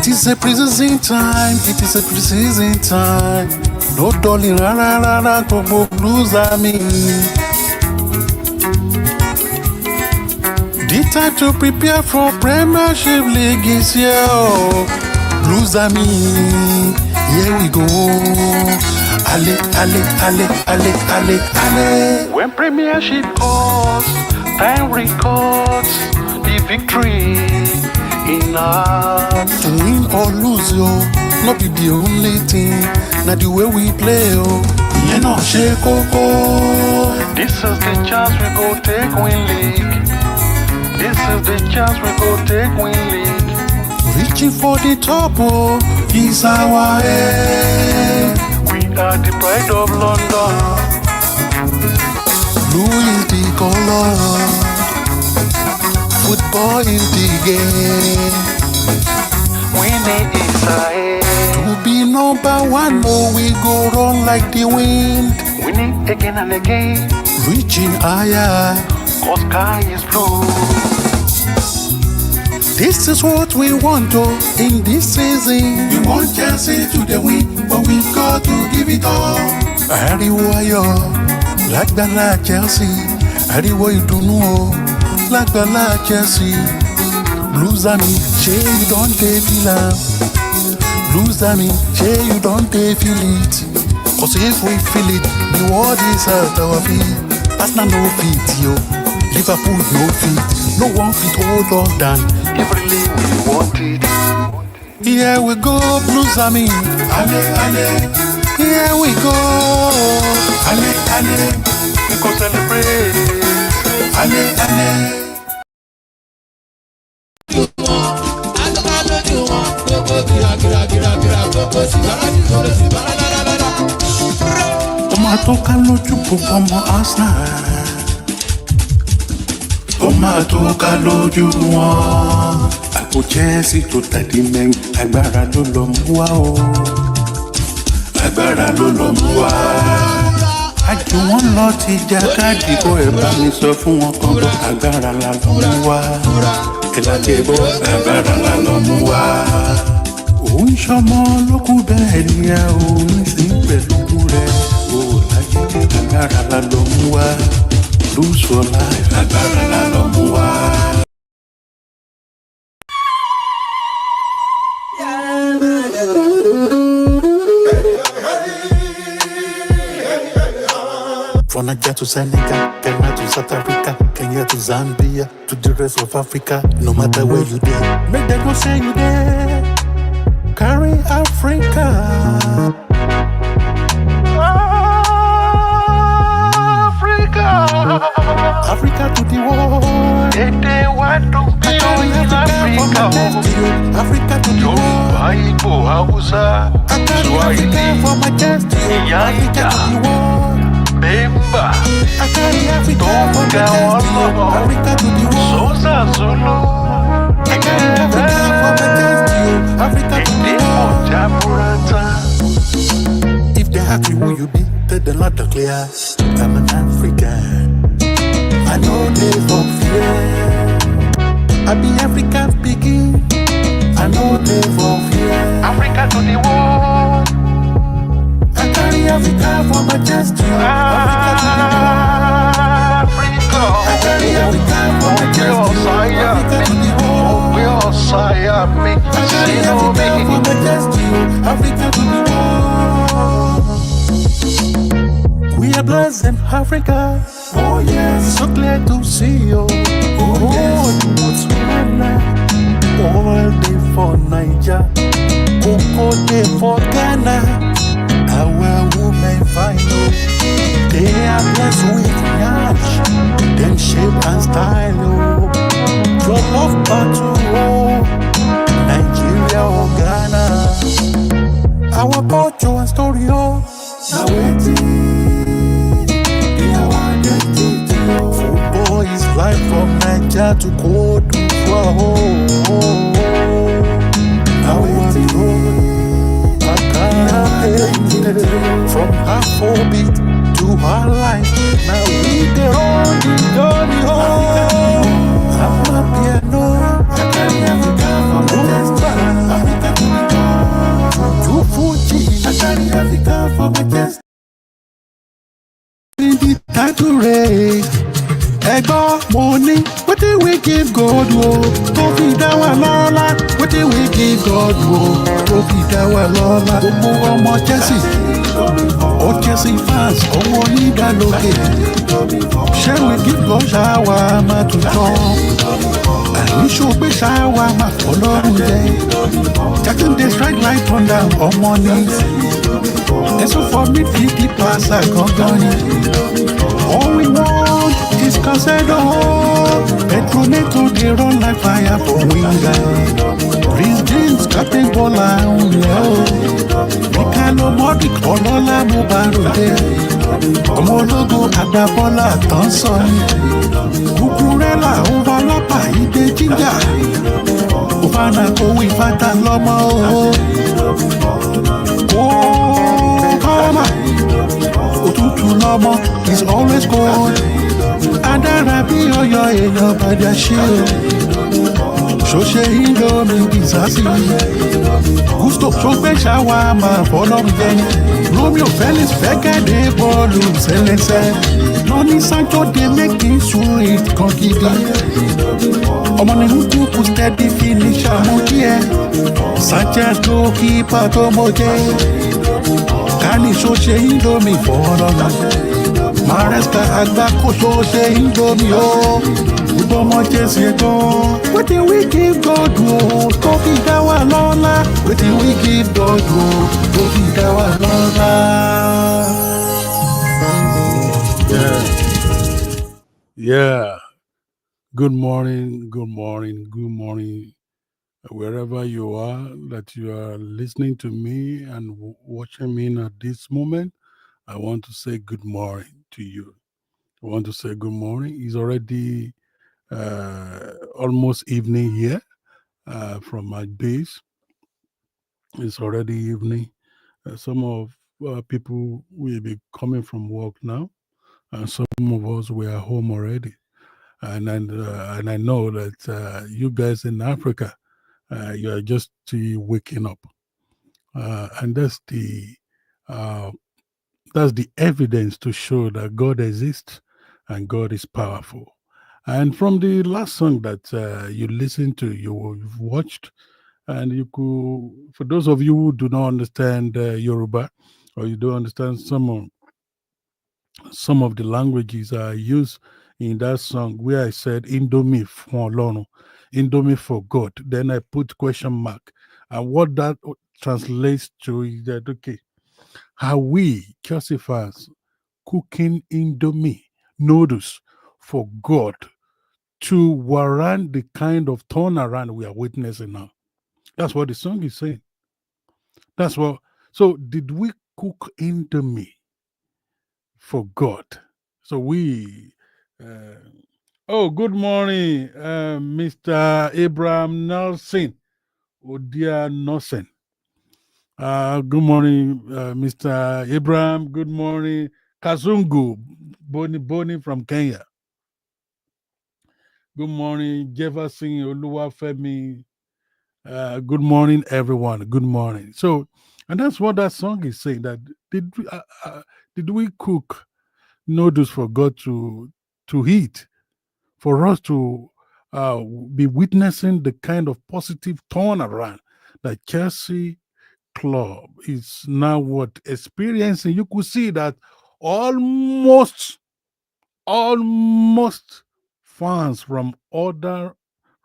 is a precision time, it is a precision time. No darling, rara, gbogbo blues me. The time to prepare for Premiership League is here. Blues me, here we go. Ale. When Premiership calls, time records the victory in us. To win or lose, yo, not be the only thing. Not the way we play, yo. You know, shake koko. This is the chance we go take win league. This is the chance we go take win league. Reaching for the top, oh, is our aim. We are the pride of London. Blue is the color. Football is the game. Winning is our aim. To be number one, oh, we go run like the wind. Winning again and again. Reaching higher, 'cause sky is blue. This is what we want, oh, in this season. We want Chelsea to the win, but we've got to give it all. Ariwo ayọ̀, lágbàlá Chelsea. Ariwo ìdùnnú, oh, lágbàlá Chelsea. Blues me, say you don't feel am. Blues me, say you don't feel it. 'Cause if we feel it, the world is at our feet. Arsenal no fit, yo. Liverpool no fit. No one fit hold us down. Every we want it. Here we go, Blues me. Ale. Here we go. Ale. We go celebrate. Ale. Ọmọ tó ká lójú gbogbo ọmọ Arsenal. Ó máa tó ká lójú wọn. Àpò Chelsea tó tàdí mẹ́rin, agbára ló lọ mú wá o. Agbára ló lọ mú wá. Àjò wọn lọ ti já káàdì kó ẹ̀ bá mi sọ fún wọn kan bọ́. Agbára la lọ mú wá. Ìlàjẹ bọ́, agbára la lọ mú wá. Òun ṣọmọ lókù bẹ́ẹ̀ ni a ò ní sí pẹ̀lú rẹ̀. O láyé agbára la lọ mú wá. Lose for life, agbára la lọ mú wá. From Nigeria to Senegal, Ghana to South Africa, Kenya to Zambia, to the rest of Africa. No matter where you dey, make them go say you there. Carry Africa. Africa to the world. They want to be in Africa. Africa to the world. Igbo, Hausa, Swahili, Africa to the world. Bemba, Tonga, Africa to the world. Sosa, Zulu, Africa to the world. If they're happy who you be, tell them not to clear. I'm an African. I know they for fear. I be African speaking. I know they for fear. Africa to the world. I carry Africa for my chest. Africa to the world. Africa. I carry Africa for my chest. Africa to the world. We all say me. I carry Africa for my chest. Africa to the world. We are blessed in Africa. Oh yes, so glad to see you. Oh yes, Botswana. All day for Niger, Coco day for Ghana. Our women final, they are blessed with knowledge, then shape and style. Oh, your love battle, oh, Nigeria or Ghana. Our culture and story, oh, now waiting. Football is life from Nigeria to Cote d'Ivoire. Now it's from Afrobeat to our life. Now we the only journey home. I'm a piano. I carry Africa from the in the title race. Ẹ̀gbọ́n mo ní wetin we give God o tó fi dá wa lọ́lá wetin we give God o tó fi dá wa lọ́lá. Gbogbo ọmọ Chelsea ó Chelsea fans ọwọ́ yín dá lókè. Ṣé we give God ṣáwa máa tún tán? Àníṣó gbé ṣáwa máa fọ́ lọ́rùn jẹ́. Jackson dey strike like thunder ọmọ ní. Ẹ̀sùn for midfield the passer gangan ni. All we want is Cancelo. Petroneto dey run like fire for winger. Prince James captain Bola Unle o. Mikhailo Modric ọlọ́lá mo bá ròde. Ọmọ ológun Agbábọ́lá tán sọ ni. Cucurella overlapper ìdè jíjà. Òfàànà kòwé ìfàtà lọ́mọ o. Kó kọ́mà. Òtútù lọ́mọ is always cold. Adára bí ọyọ èèyàn padà ṣe o. Ṣoṣe Indomie Bizasi. Gusto tó gbé ṣáwá máa fọlọ́run jẹni. Romeo Felix fẹ́ kéde bọ́ọ̀lù sẹ́lẹ̀sẹ̀. Lọ́ní Sancho dey make it sweet kan gidi. Ọmọ ní kúkú steady finisher mú díẹ̀. Sanchez goalkeeper tó mọ̀ jẹ́. Kani ṣoṣe Indomie fọlọ́run. Maresca Agbáko ṣoṣe Indomie o. Gbogbo ọmọ Chelsea gan. Wetin we give God o tó fi dá wa lọ́lá. Wetin we give God o tó fi dá wa lọ́lá. Yeah. Good morning, good morning, good morning. Wherever you are, that you are listening to me and watching me at this moment, I want to say good morning to you. I want to say good morning. It's already almost evening here from my base. It's already evening. Some of people will be coming from work now, and some of us we are home already. And I know that you guys in Africa, you are just waking up, and that's the evidence to show that God exists and God is powerful. And from the last song that you listened to, you've watched, and you could, for those of you who do not understand Yoruba, or you don't understand some of the languages I use in that song, where I said Indomie for Lono, Indomie for God. Then I put question mark, and what that translates to is that okay, are we Chelsea fans cooking Indomie noodles for God to warrant the kind of turnaround we are witnessing now? That's what the song is saying. That's what. So, did we cook Indomie for God? So we. Oh, good morning, Mr. Abraham Nelson Odia Nelson. Good morning, Mr. Abraham. Good morning, Kazungu Boni from Kenya. Good morning, Jefferson Oluwafemi. Good morning, everyone. Good morning. So, and that's what that song is saying. That did we cook noodles for God to eat, for us to be witnessing the kind of positive turnaround that Chelsea club is now experiencing? You could see that almost fans from other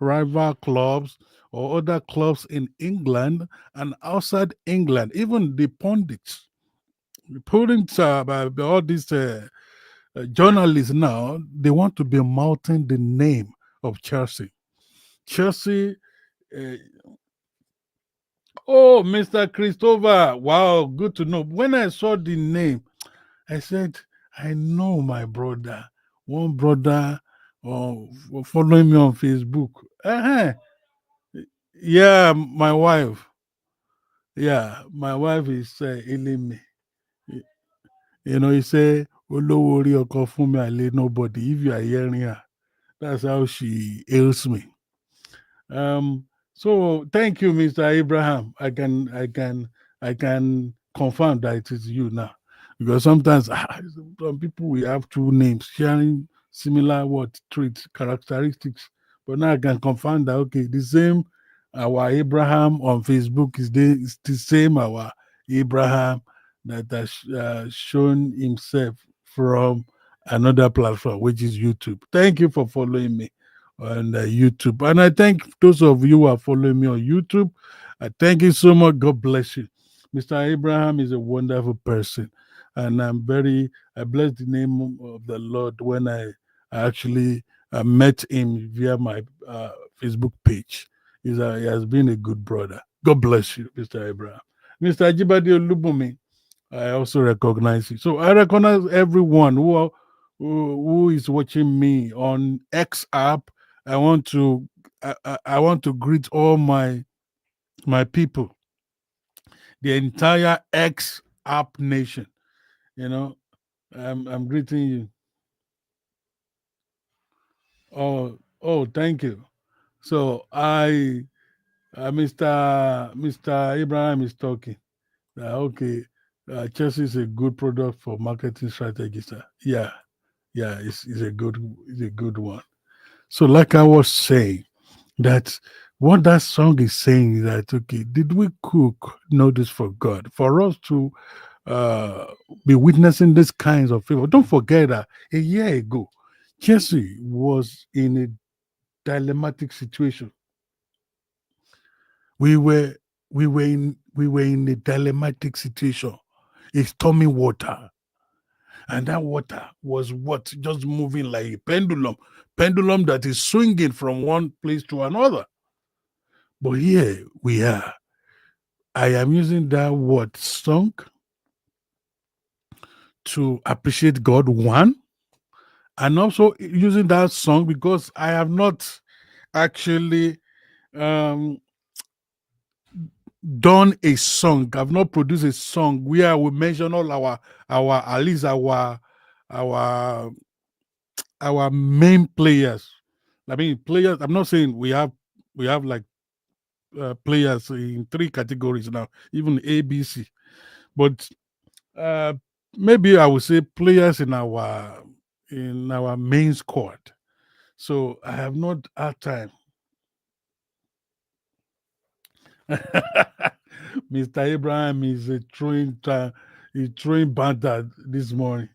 rival clubs or other clubs in England and outside England, even the pundits, by all these journalists now, they want to be mouthing the name of Chelsea. Chelsea. Oh, Mr. Christopher. Wow, good to know. When I saw the name, I said, I know my brother. One brother following me on Facebook. Yeah, my wife. Yeah, my wife is ailing me. You know, he say, Olowo ori oko fun mi, I lay nobody. If you are hearing her, that's how she ails me. So thank you, Mr. Abraham. I can confirm that it is you now. because sometimes some people we have two names sharing similar traits, characteristics. But now I can confirm that okay, the same our Abraham on Facebook is the same our Abraham that has shown himself from another platform, which is YouTube. Thank you for following me on YouTube. And I thank those of you who are following me on YouTube. I thank you so much. God bless you. Mr. Abraham is a wonderful person. And I bless the name of the Lord when I actually met him via my Facebook page. He has been a good brother. God bless you, Mr. Abraham. Mr. Ajibade Olubumi, I also recognize you. So I recognize everyone who is watching me on X app. I want to greet all my people, the entire X app nation. You know, I'm greeting you. Oh, thank you. So Mr. Abraham is talking. Okay, Chelsea is a good product for marketing strategy, sir. Yeah, it's a good one. So, like I was saying, that what that song is saying is that okay, did we cook notice for God for us to be witnessing these kinds of favor? Don't forget that a year ago, Chelsea was in a dilemmatic situation. We were in a dilemmatic situation, a stormy water. And that water was just moving like a pendulum that is swinging from one place to another. But here we are. I am using that word song to appreciate God, one, and also using that song because I have not actually done a song. I've not produced a song where we mention all our at least our main players. I mean, players. I'm not saying we have like players in 3 categories now, even ABC, but maybe I would say players in our main squad. So I have not had time. Mr. Abraham is throwing banter this morning.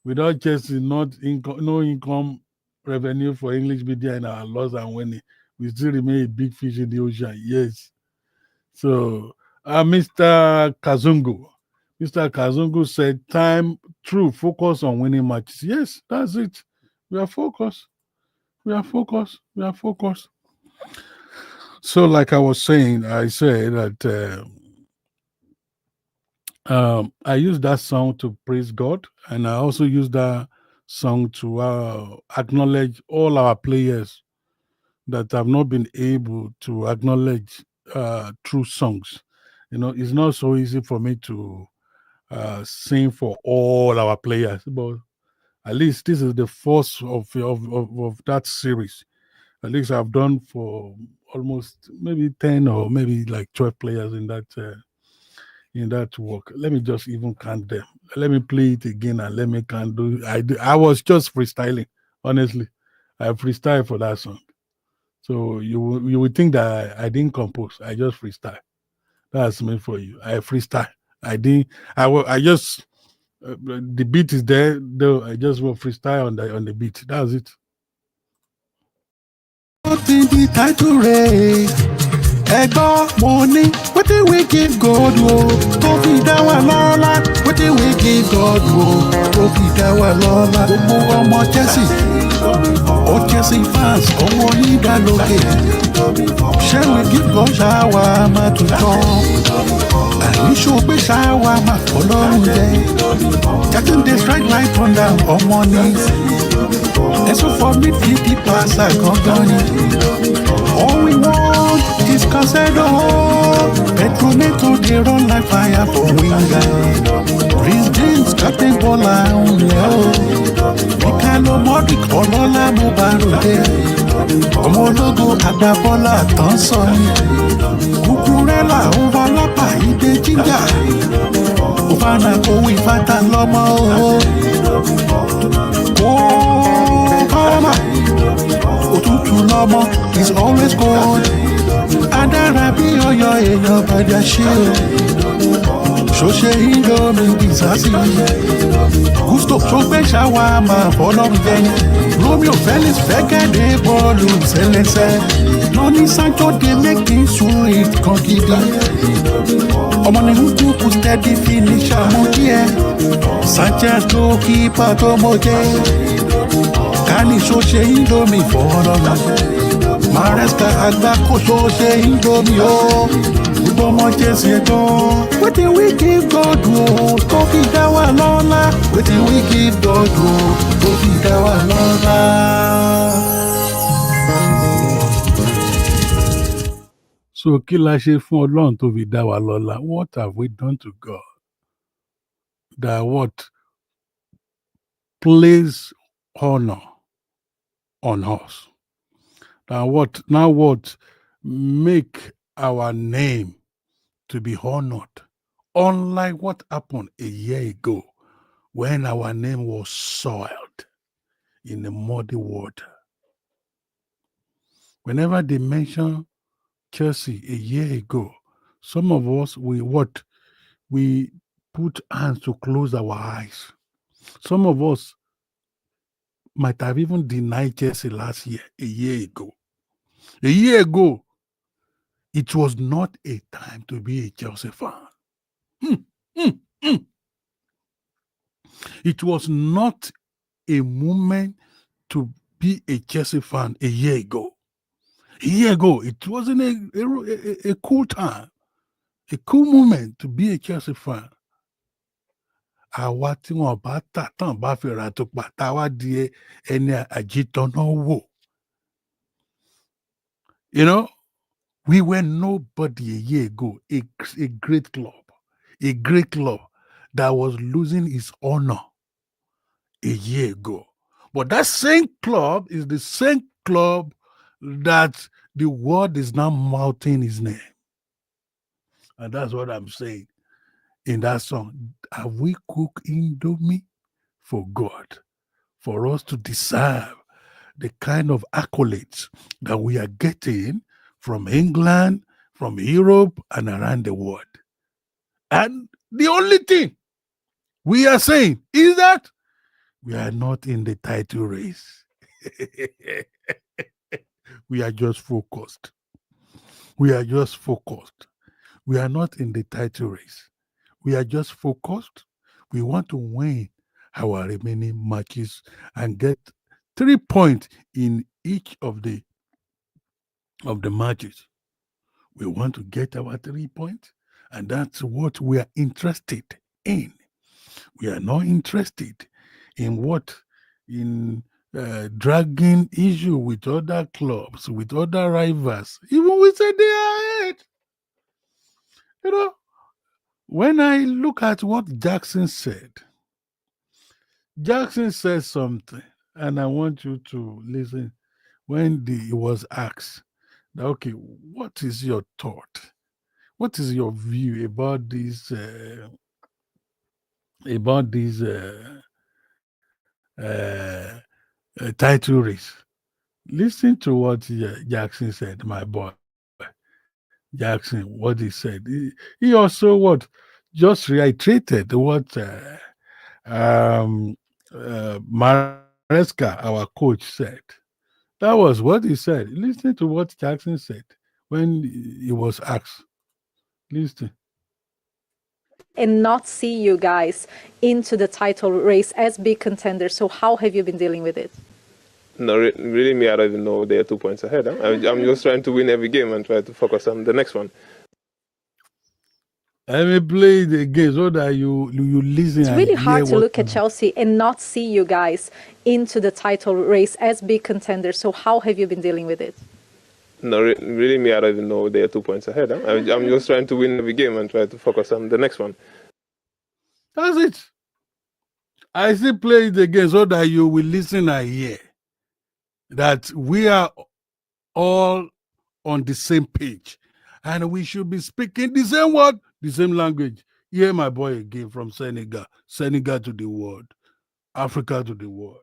Without just no income revenue for English media in our loss and winning, we still remain a big fish in the ocean. Yes. So, Mr. Kazungu said, time true, focus on winning matches. Yes, that's it. We are focused. So, like I was saying, I said that I use that song to praise God, and I also use that song to acknowledge all our players that have not been able to acknowledge through songs. You know, it's not so easy for me to sing for all our players, but at least this is the first of that series. At least I've done for almost maybe 10 or maybe like 12 players in that work. Let me just even count them. Let me play it again and let me count. I was just freestyling, honestly. I freestyle for that song. So you would think that I didn't compose. I just freestyle. That's me for you. I freestyle. I just the beat is there. Though I just will freestyle on the beat. That's it. The title race. Ẹ̀gbọ́n mo ní wetin we give God o tó fi dá wa lọ́lá wetin we give God o tó fi dá wa lọ́lá gbogbo ọmọ Chelsea ó Chelsea fans ọmọ onídàlókè ṣé we give God ṣáwa máa tún tán àyíṣó pé ṣáwa máa fọ́ lọ́rùn jẹ́ Jákèjádé strike like thunder ọmọ ní ẹ̀sùn for midfield pàṣẹ gangan ni all we want is Cancelo. Petroneto they run like fire for winger. Reece James captain Bola Mikhailo Modric Ọlọ́lá mo bá ròde. Ọmọ ológo àgbà bọ́lá tán sọ ni. Cucurella overlapper ìdè jíjà. fana kó wí fata lọ́mọ o. Kó fama òtútù lọ́mọ is always cold. Adára bí ọyọ èèyàn bàjẹ́ ṣe o. Ṣoṣe Indomie bisasi. Gusto tó gbé ṣàwámà fọlọ́run jẹni. Romeo Felix fẹ́kẹ̀dé bọ́ọ̀lù ṣẹlẹ̀ṣẹ̀. Lọ́ní Sancho dey make things sweet kan gidi. Ọmọ ní Nkúkú steady finisher mọ díẹ̀. Sanchez goalkeeper tó mọ jẹ́. Kani ṣoṣe Indomie fọlọ́run. Maresca àgbákò ṣoṣe Indomie o. Gbogbo ọmọ Jésù ẹ̀gbọ́n. Wetin we give God o, tó fi dá wa lọ́lá. Wetin we give God o, tó fi dá wa lọ́lá. So kí la ṣe fún Ọlọ́run tó fi dá wa lọ́lá? What have we done to God? That what? Place honor on us. Now what? Make our name to be honored. Unlike what happened a year ago when our name was soiled in the muddy water. Whenever they mention Chelsea a year ago, some of us, we put hands to close our eyes. Some of us might have even denied Chelsea last year, a year ago. A year ago, it was not a time to be a Chelsea fan. It was not a moment to be a Chelsea fan a year ago. A year ago, it wasn't a cool time, a cool moment to be a Chelsea fan. Àwa tí wọn bá tà tán bá fi ra tó pa táwa di ẹni àjítọ́nà wò. You know, we were nobody a year ago, a great club that was losing its honor a year ago. But that same club is the same club that the world is now mouthing his name. And that's what I'm saying in that song. Have we cooked Indomie for God? For us to deserve the kind of accolades that we are getting from England, from Europe, and around the world. And the only thing we are saying is that we are not in the title race. We are just focused. We are just focused. We are not in the title race. We are just focused. We want to win our remaining matches and get 3 points in each of the matches. We want to get our 3 points, and that's what we are interested in. We are not interested in dragging issue with other clubs, with other rivals. Even we say they are ahead. You know, when I look at what Jackson said something, and I want you to listen. When he was asked, okay, what is your thought? What is your view about this title race? Listen to what Jackson said, my boy. Jackson, what he said. He also just reiterated what Maresca, our coach, said. That was what he said. Listen to what Jackson said when he was asked. Listen. And not see you guys into the title race as big contenders. So how have you been dealing with it? No, really, me, I don't even know they are 2 points ahead. Huh? I'm just trying to win every game and try to focus on the next one. Let me play the game so that you listen. It's really hard to look at Chelsea and not see you guys into the title race as big contenders. So how have you been dealing with it? No, really, me, I don't even know they are 2 points ahead. Huh? I'm just trying to win every game and try to focus on the next one. That's it. I still play the game so that you will listen and hear that we are all on the same page and we should be speaking the same word, the same language. Hear my boy again from Senegal. Senegal to the world. Africa to the world.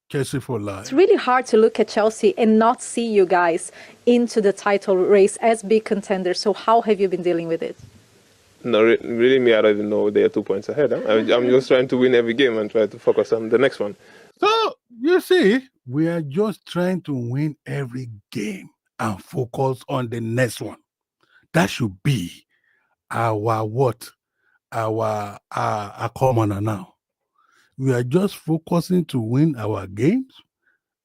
Chelsea for life. It's really hard to look at Chelsea and not see you guys into the title race as big contenders. So how have you been dealing with it? No, really, me, I don't even know they are 2 points ahead. Huh? I'm just trying to win every game and try to focus on the next one. So, you see, we are just trying to win every game and focus on the next one. That should be our what? Our commoner now. We are just focusing to win our games.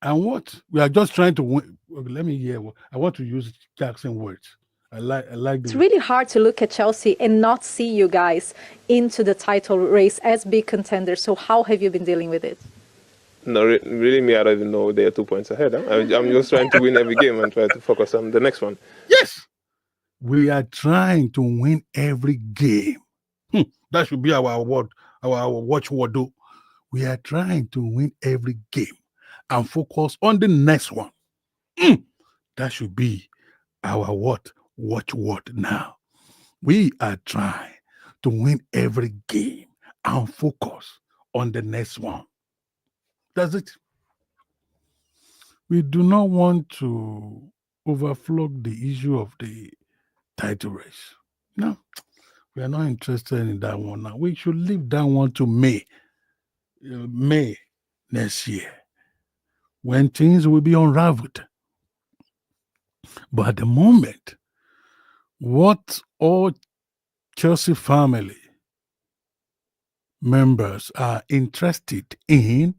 And what? We are just trying to win. Let me hear. I want to use Jackson words. I like It's really hard to look at Chelsea and not see you guys into the title race as big contenders. So how have you been dealing with it? No, really, me, I don't even know they are 2 points ahead. Huh? I'm just trying to win every game and try to focus on the next one. Yes, we are trying to win every game. That should be our word, our watchword. We are trying to win every game and focus on the next one. That should be our what? Watchword now. We are trying to win every game and focus on the next one. That's it. We do not want to overflow the issue of the title race. No, we are not interested in that one now. We should leave that one to May next year, when things will be unraveled. But at the moment, what all Chelsea family members are interested in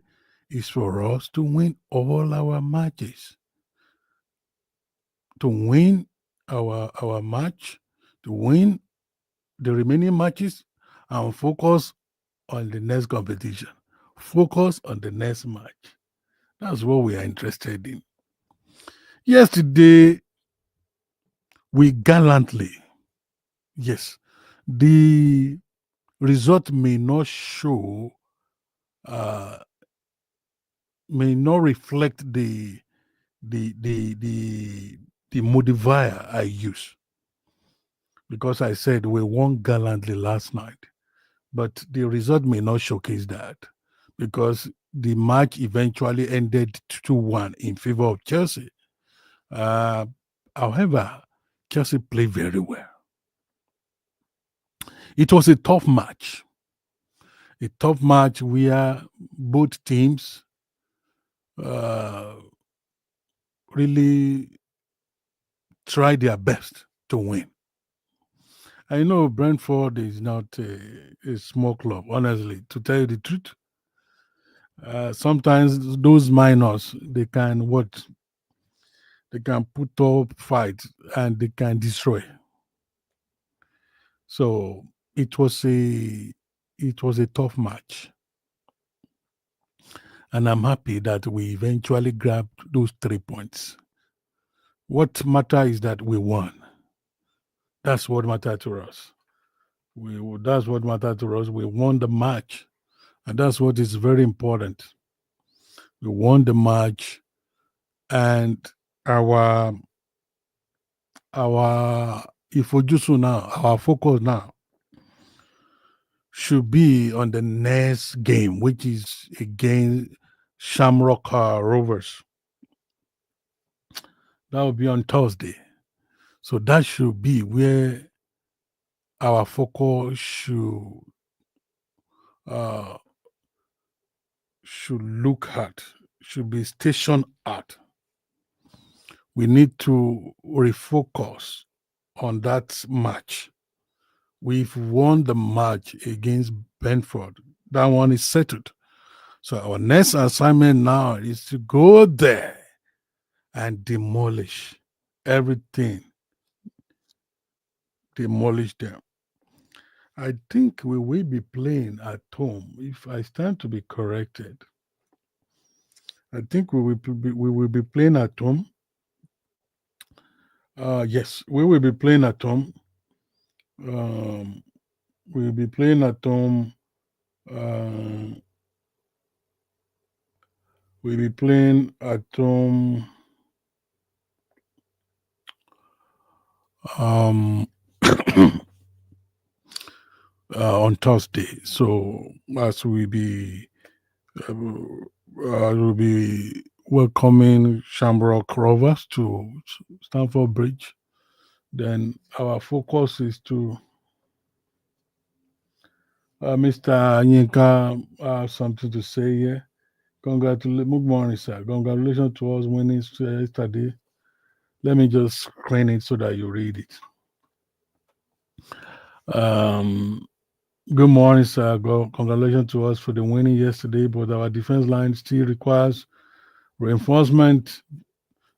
is for us to win all our matches. To win our match, to win the remaining matches, and focus on the next competition. Focus on the next match. That's what we are interested in. Yesterday, we gallantly, yes, the result may not show, may not reflect the modifier I use, because I said we won gallantly last night, but the result may not showcase that, because the match eventually ended 2-1 in favor of Chelsea. However, Chelsea played very well. It was a tough match. A tough match where both teams really tried their best to win. I know Brentford is not a small club, honestly, to tell you the truth. Sometimes those minors, they can put up fights and they can destroy. So it was a tough match. And I'm happy that we eventually grabbed those 3 points. What matters is that we won. That's what mattered to us. That's what mattered to us. We won the match. And that's what is very important. We won the match, and our Ifojutsu now, our focus now should be on the next game, which is against Shamrock Rovers. That will be on Thursday. So that should be where our focus should look at, should be stationed at. We need to refocus on that match. We've won the match against Brentford. That one is settled. So our next assignment now is to go there and demolish everything. Demolish them. I think we will be playing at home. If I stand to be corrected, I think we will be playing at home. Yes, we will be playing at home. We will be playing at home. We'll be playing at home. on Thursday. So as we be will be welcoming Shamrock Rovers to Stamford Bridge. Then our focus is to Mr. Yinka something to say here. Good morning, sir. Congratulations to us winning yesterday. Let me just screen it so that you read it. Good morning, sir. Congratulations to us for the winning yesterday, but our defense line still requires reinforcement.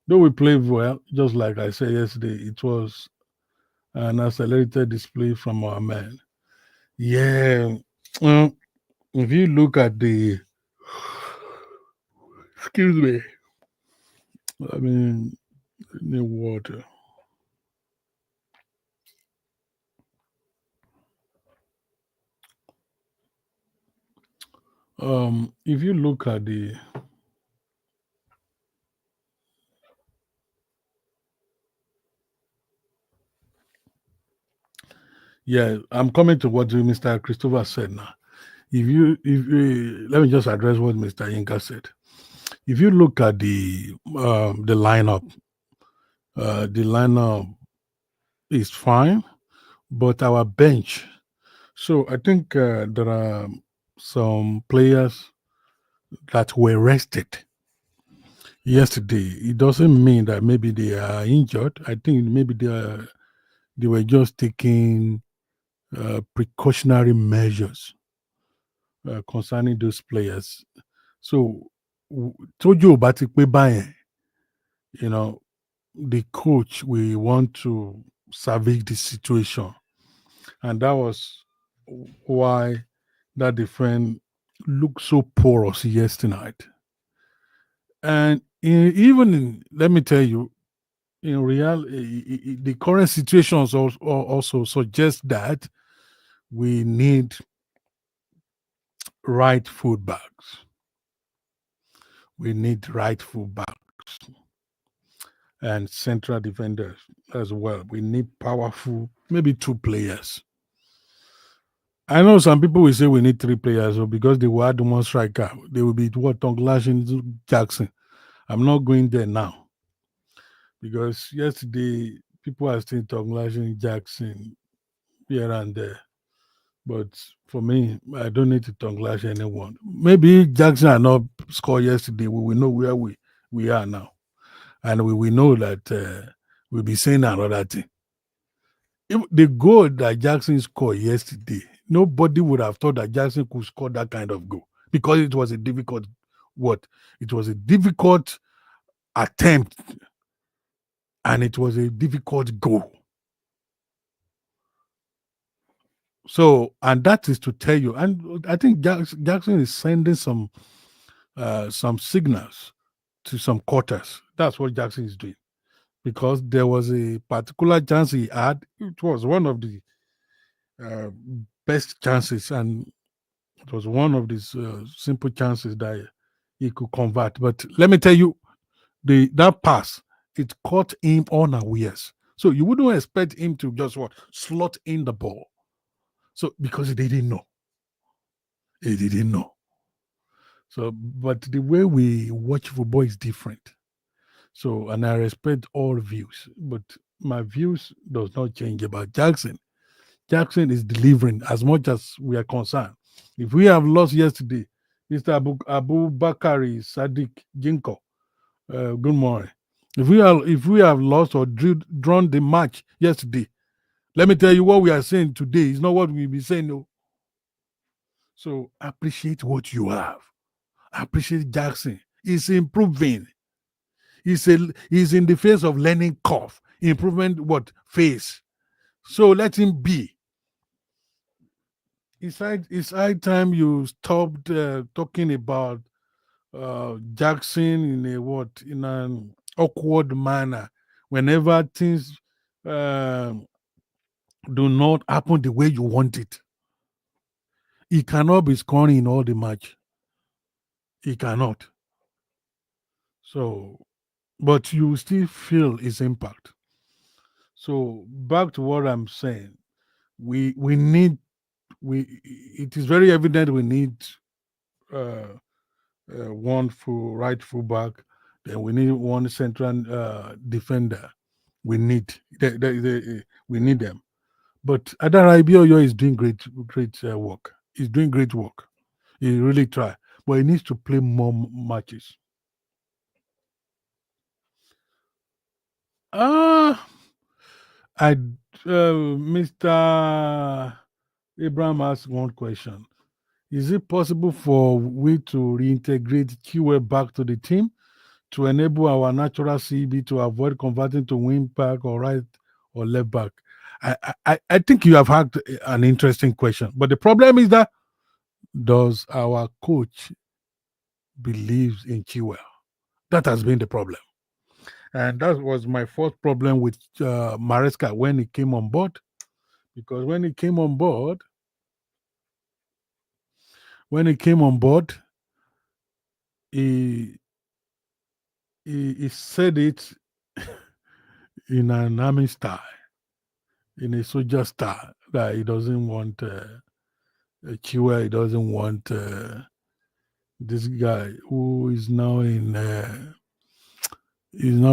Though we played well, just like I said yesterday, it was an accelerated display from our men. Yeah. If you look at the, excuse me, I mean, need water. If you look at the, yeah, I'm coming to what Mr. Christopher said now. Let me just address what Mr. Yinka said. If you look at the lineup, the lineup is fine, but our bench. So I think there are some players that were rested yesterday. It doesn't mean that maybe they are injured. I think maybe they were just taking precautionary measures concerning those players. So, tójú ò bá ti pé báyẹn, you know, the coach we want to salvage the situation, and that was why that defense looked so porous yesterday night. And let me tell you, in reality, the current situations also suggest that we need right fullbacks. We need right fullbacks and central defenders as well. We need powerful, maybe 2 players. I know some people will say we need 3 players, so because they will add 1 striker, they will be Tonglashing Jackson. I'm not going there now because yesterday people are still Tonglashing Jackson here and there. But for me, I don't need to tongue lash anyone. Maybe Jackson had not scored yesterday. We will know where we are now. And we will know that we'll be saying another thing. If the goal that Jackson scored yesterday, nobody would have thought that Jackson could score that kind of goal because it was a difficult It was a difficult attempt and it was a difficult goal. So, and that is to tell you, and I think Jackson is sending some signals to some quarters. That's what Jackson is doing, because there was a particular chance he had. It was one of the best chances, and it was one of these simple chances that he could convert. But let me tell you, that pass, it caught him unawares. So you wouldn't expect him to just slot in the ball. So because they didn't know. He didn't know. So, but the way we watch football is different. So, and I respect all views, but my views does not change about Jackson. Jackson is delivering as much as we are concerned. If we have lost yesterday, Mr. Abu Bakari Sadiq Jinko, good morning. If we have lost or drawn the match yesterday, let me tell you what we are saying today is not what we'll be saying. No. So appreciate what you have. Appreciate Jackson. He's improving. He's in the phase of learning curve. Improvement phase. So let him be. It's high time you stopped talking about Jackson in an awkward manner whenever things do not happen the way you want it. He cannot be scoring in all the match. He cannot. So, but you still feel his impact. So back to what I'm saying, we need it is very evident we need one right fullback. Then we need one central defender. We need we need them. But Adara Ibioyo is doing great work. He's doing great work. He really try, but he needs to play more matches. Mr. Abraham asked one question. Is it possible for we to reintegrate QA back to the team to enable our natural CB to avoid converting to wing back or right or left back? I think you have had an interesting question, but the problem is that does our coach believes in Chilwell? That has been the problem. And that was my first problem with Maresca when he came on board. Because when he came on board, he said it in an army style, in a soldier style, that he doesn't want Chilwell, he doesn't want this guy who is now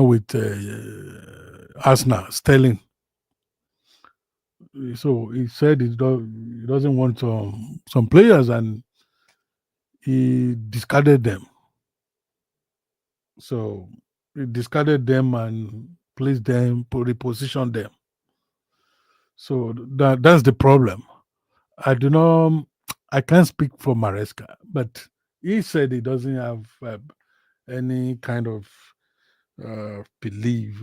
with Arsenal, Sterling. So he said he doesn't want some players, and he discarded them. So he discarded them and placed them, repositioned them. So that's the problem. I can't speak for Maresca, but he said he doesn't have any kind of belief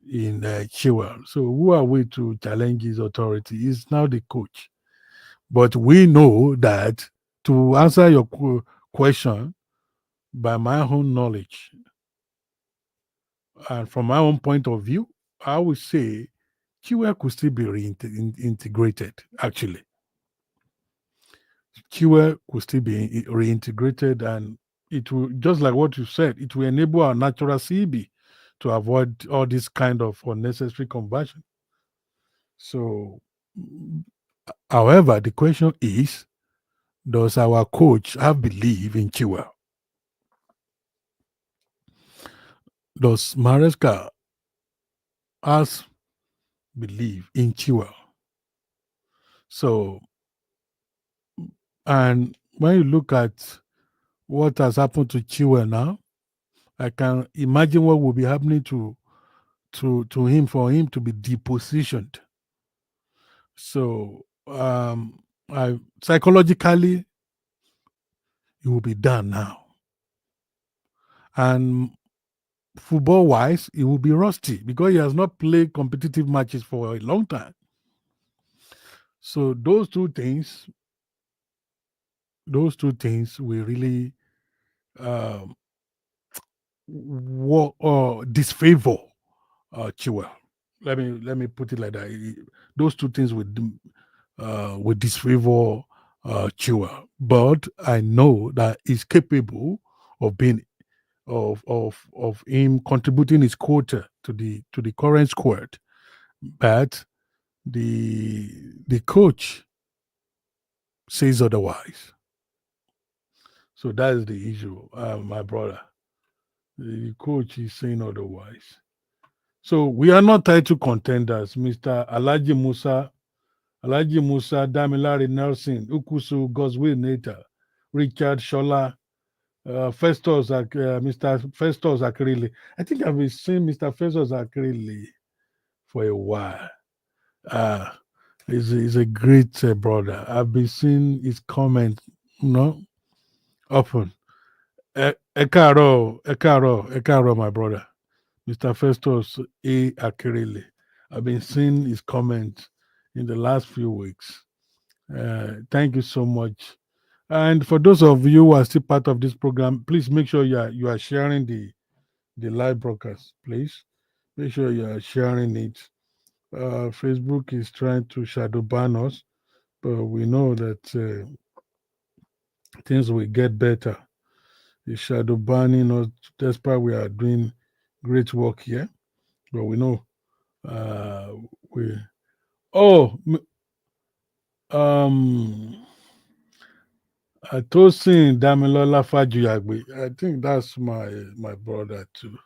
in Chilwell. So who are we to challenge his authority? He's now the coach. But we know that, to answer your question, by my own knowledge and from my own point of view, I would say Chilwell could still be reintegrated, actually. Chilwell could still be reintegrated, and it will, just like what you said, it will enable our natural CB to avoid all this kind of unnecessary conversion. So, however, the question is, does our coach have belief in Chilwell? Does Maresca has belief in Chilwell? So, and when you look at what has happened to Chilwell now, I can imagine what will be happening to him, for him to be depositioned. So psychologically, it will be done now. And football-wise, it will be rusty because he has not played competitive matches for a long time. So those two things will really disfavor Chilwell. Let me put it like that. Those two things would disfavor Chilwell. But I know that he's capable of being of him contributing his quota to the current squad. But the coach says otherwise. So that is the issue, my brother. The coach is saying otherwise. So we are not title contenders, Mr. Alhaji Musa, Damilare Nelson, Ukusu, Goswill Nata, Richard Shola, Mr. Festus Akrili. I think I've been seeing Mr. Festus Akrili for a while. He's a great brother. I've been seeing his comments, often. Ekaro, my brother. Mr. Festus A. Akrili. I've been seeing his comments in the last few weeks. Thank you so much. And for those of you who are still part of this program, please make sure you are sharing the live broadcast, please. Make sure you are sharing it. Facebook is trying to shadow ban us, but we know that things will get better. The shadow banning us, despite we are doing great work here, but we know Tosin Damilola Fajuyagbe. I think that's my brother too.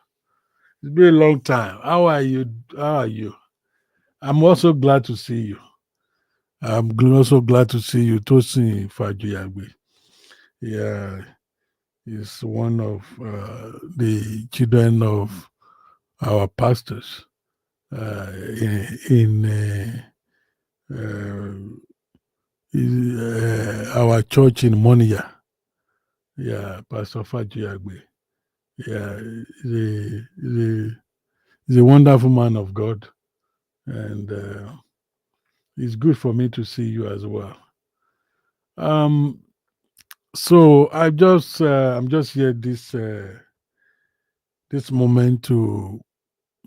It's been a long time. How are you? How are you? I'm also glad to see you. Also glad to see you, Tosin Fajuyagbe. Yeah, he's one of the children of our pastors in our church in Monia. Yeah, Pastor Fajuyagbe. Yeah, he's a wonderful man of God, and it's good for me to see you as well. So I'm just here this moment to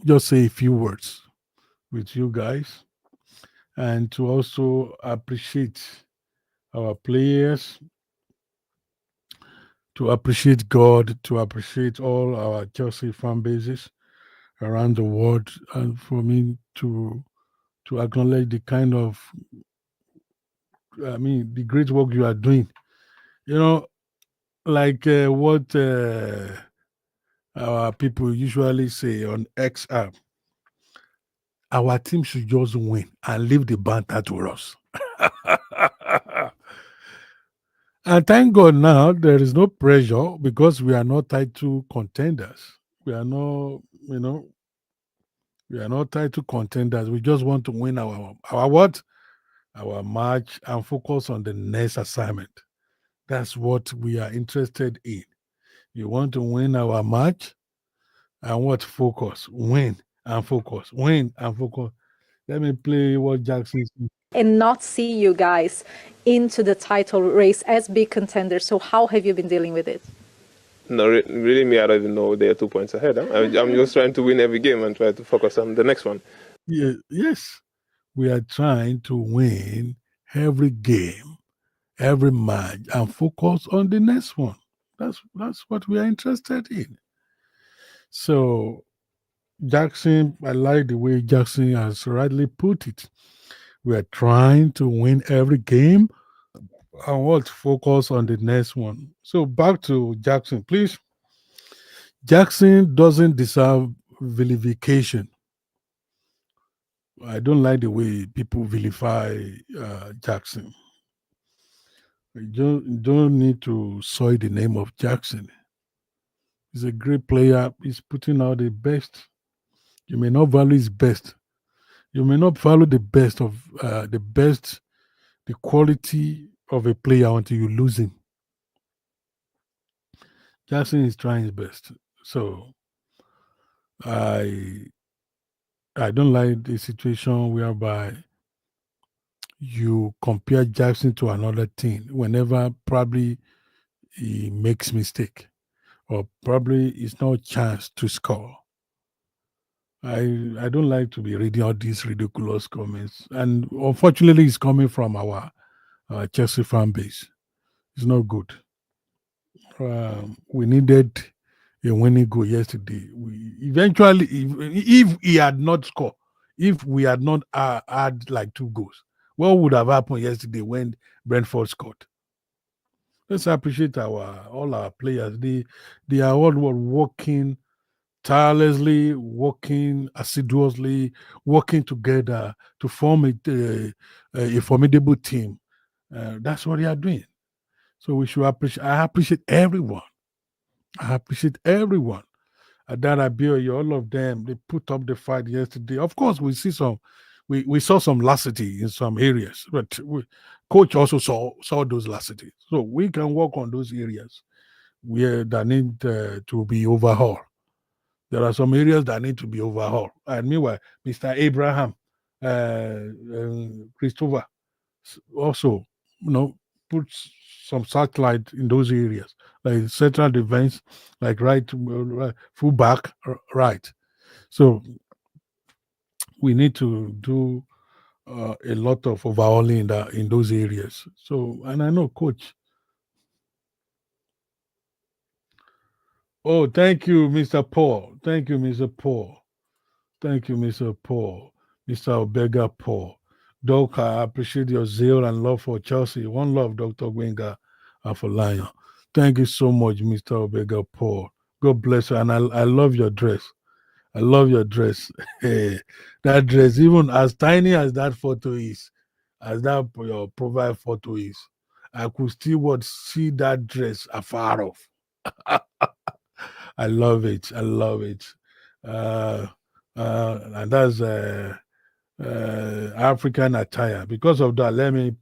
just say a few words with you guys, and to also appreciate our players, to appreciate God, to appreciate all our Chelsea fan bases around the world, and for me to acknowledge the kind of, the great work you are doing. You know, like what our people usually say on XR, our team should just win and leave the banter to us. And thank God now there is no pressure because we are not title contenders. We are not, we are not title contenders. We just want to win our what? Our match and focus on the next assignment. That's what we are interested in. You want to win our match and what? Focus, win and focus, win and focus. Let me play what Jackson said. And not see you guys into the title race as big contenders. So how have you been dealing with it? No, really, me, I don't even know they're 2 points ahead. Huh? I'm just trying to win every game and try to focus on the next one. Yeah, yes, we are trying to win every game, every match, and focus on the next one. That's what we are interested in. So, Jackson, I like the way Jackson has rightly put it. We are trying to win every game and what focus on the next one. So back to Jackson, please. Jackson doesn't deserve vilification. I don't like the way people vilify Jackson. You don't need to soil the name of Jackson. He's a great player. He's putting out the best. You may not value his best. You may not value the best of the quality of a player until you lose him. Jackson is trying his best. So I don't like the situation whereby you compare Jackson to another team whenever probably he makes mistake or probably it's no chance to score. I don't like to be reading all these ridiculous comments, and unfortunately, it's coming from our Chelsea fan base. It's not good. We needed a winning goal yesterday. We eventually, if he had not scored, if we had not had like 2 goals, what would have happened yesterday when Brentford scored? Let's appreciate all our players. They are all working tirelessly, working assiduously, working together to form a formidable team. That's what they are doing. So we should appreciate. I appreciate everyone. I appreciate everyone. Adara Bioyo, all of them, they put up the fight yesterday. Of course, we saw some laxity in some areas, but coach also saw those laxity. So we can work on those areas where that need to be overhauled. There are some areas that need to be overhauled. And meanwhile, Mr. Abraham, Christopher, also, put some satellite in those areas, like central defense, like right, full back, right. So we need to do a lot of overhauling in those areas. So, and I know, coach. Oh, thank you, Mr. Paul. Thank you, Mr. Paul. Thank you, Mr. Paul. Mr. Obega Paul. Doc, I appreciate your zeal and love for Chelsea. One love, Dr. Gwenga for Lion. Thank you so much, Mr. Obega Paul. God bless you. And I love your dress. I love your dress. That dress, even as tiny as that photo is, as that your profile photo is, I could still see that dress afar off. I love it. I love it. And that's African attire. Because of that, let me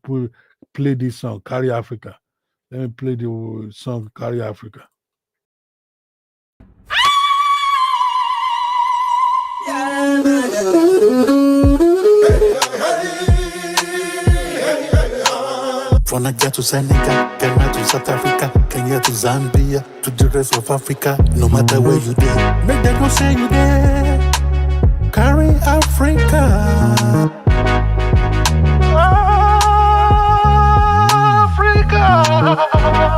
play this song, Carry Africa. Let me play the song, Carry Africa. From Nigeria to Senegal, Ghana to South Africa, Kenya to Zambia, to the rest of Africa, no matter where you there, make them go say you there. Carry Africa.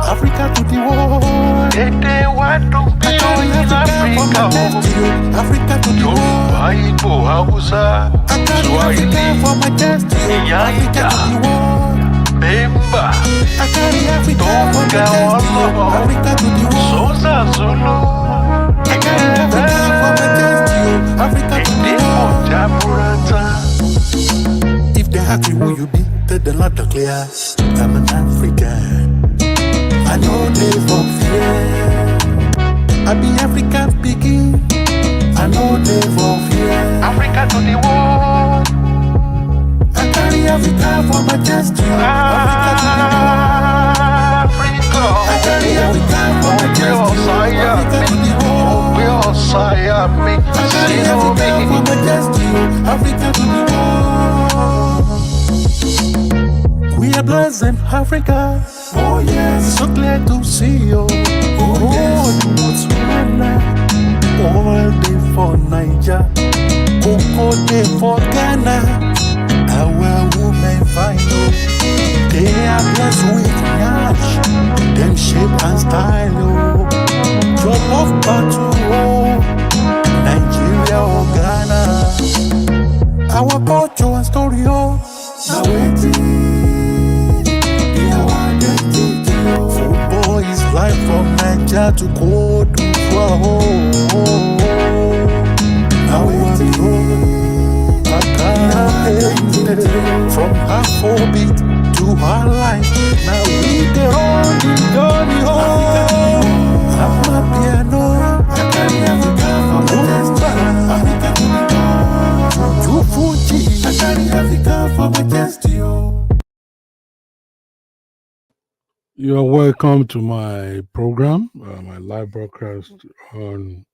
Africa to the world. They want to be in Africa. Africa to the world. I carry Africa for my destiny. Africa to the world. Bemba. I carry Africa for my destiny. Africa to the world. Sosa Zulu. I carry Africa for my destiny. Africa to the world. If they ask you who you be, tell them not to clear. I'm an African. I know they for fear. I be African speaking. I know they for fear. Africa to the world. I carry Africa for my destiny. Africa to the world. Africa. I carry Africa for my destiny. Africa to the world. I carry Africa for my destiny. Africa to the world. We are blessed in Africa. Oh yes, so glad to see you. Oh yes, Botswana. All day for Niger, Coco day for Ghana. Our women final, they are blessed with yash, them shape and style. Oh, your love battle, oh, Nigeria or Ghana. Our culture and story, oh, now waiting, be our identity. Football is life from Niger to Cote d'Ivoire. Oh, now waiting. From Afrobeat to our life, now we the only Johnny home. I'm a piano, I carry Africa for my destiny. Africa to Fuji, I carry Africa for my destiny. You are welcome to my program, my live broadcast on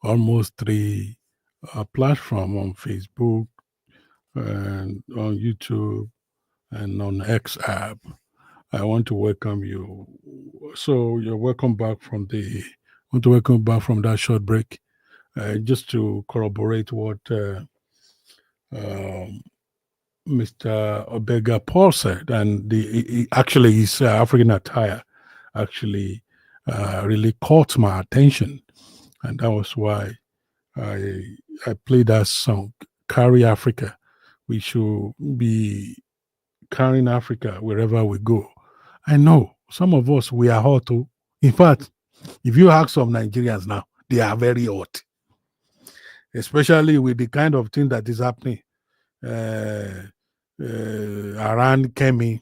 almost 3 platforms on Facebook and on YouTube and on X app. I want to welcome you. So you're welcome back from that short break. Just to corroborate what Mr. Obega Paul said, and actually his African attire actually really caught my attention, and that was why I played that song, Carry Africa. We should be carrying Africa wherever we go. I know some of us, we are hot too. In fact, if you ask some Nigerians now, they are very hot, especially with the kind of thing that is happening around Kemi,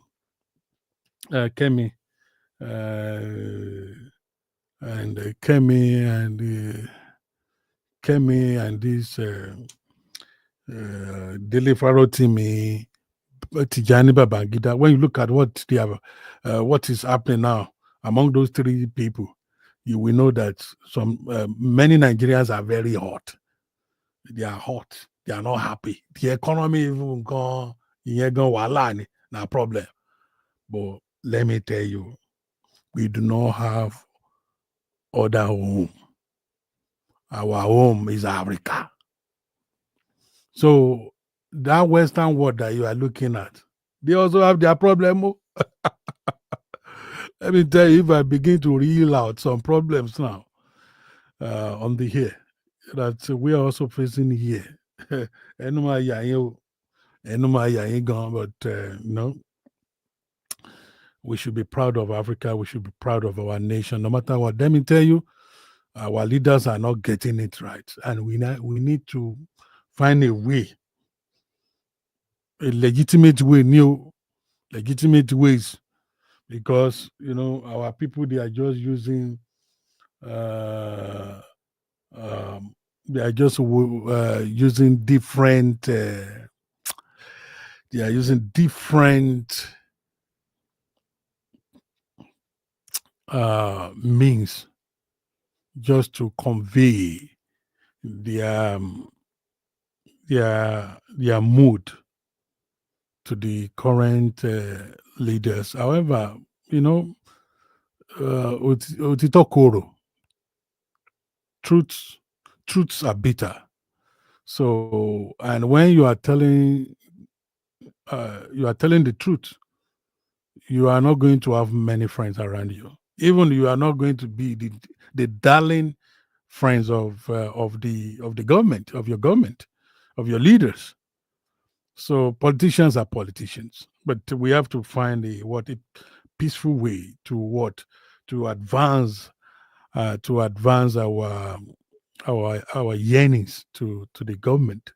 and this Delifaro Timi, Tijani Babangida. When you look at what is happening now among those 3 people, you will know that many Nigerians are very hot. They are hot. They are not happy. The economy even gone. No problem. But let me tell you, we do not have other home. Our home is Africa. So that Western world that you are looking at, they also have their problem. Let me tell you, if I begin to reel out some problems now on the here that we are also facing here. But we should be proud of Africa. We should be proud of our nation, no matter what. Let me tell you, our leaders are not getting it right, and we need to find a way, a legitimate way, new legitimate ways, because our people, they are just using they are just using different means just to convey their mood to the current leaders. However, Otito Koro, truths are bitter. So, and when you are telling the truth, you are not going to have many friends around you. Even you are not going to be the darling friends of the government, of your government, of your leaders. So politicians are politicians, but we have to find a peaceful way to advance our yearnings to the government.